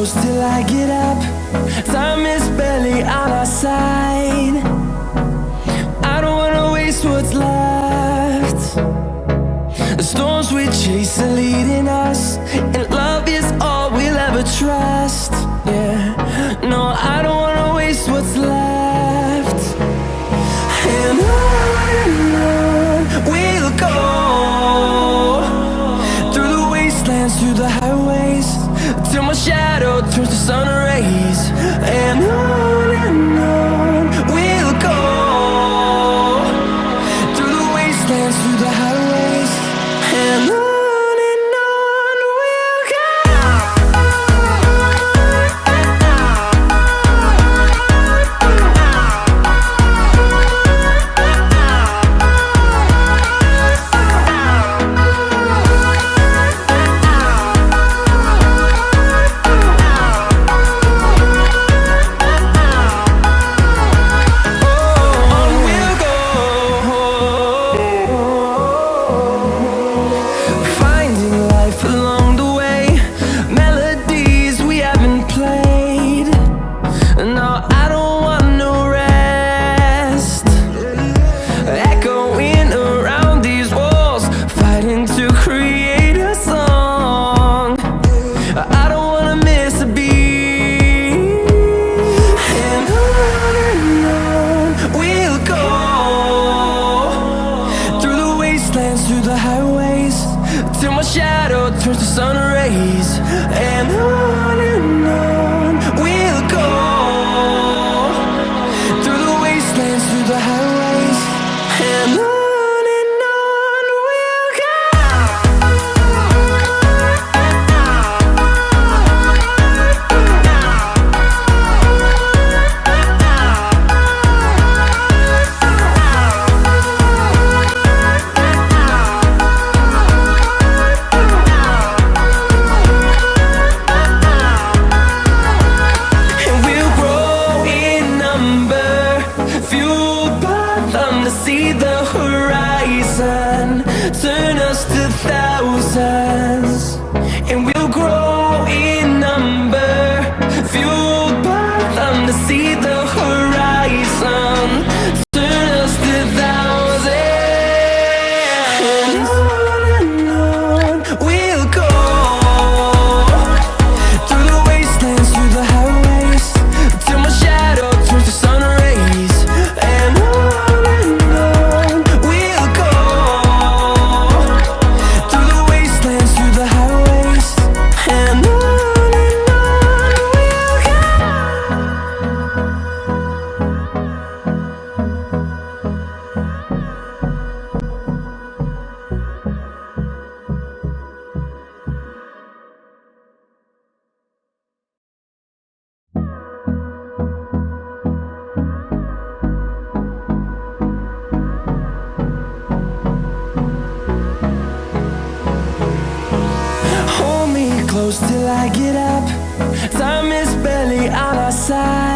close till I get up. Time is barely on our side. I don't wanna waste what's left. The storms we chase are leading us, and love is all we'll ever trust. Yeah, no, I don't wanna waste what's left. And on we'll go, through the wastelands, through the highways, till my shadow turns to sun rays. And on we'll go, through the wastelands, through the highways, and on we'll go. Through the highways, till my shadow turns to sun rays. And on we'll go, through the wastelands, through the highways, and on we'll go. See the horizon turn us to thousands, and we'll grow in number, fueled by them. To see the horizon turn us to thousands, and on we'll go, through the wastelands, through the highways, till my shadow turns to sun rays. And close till I get up. Time is barely on our side.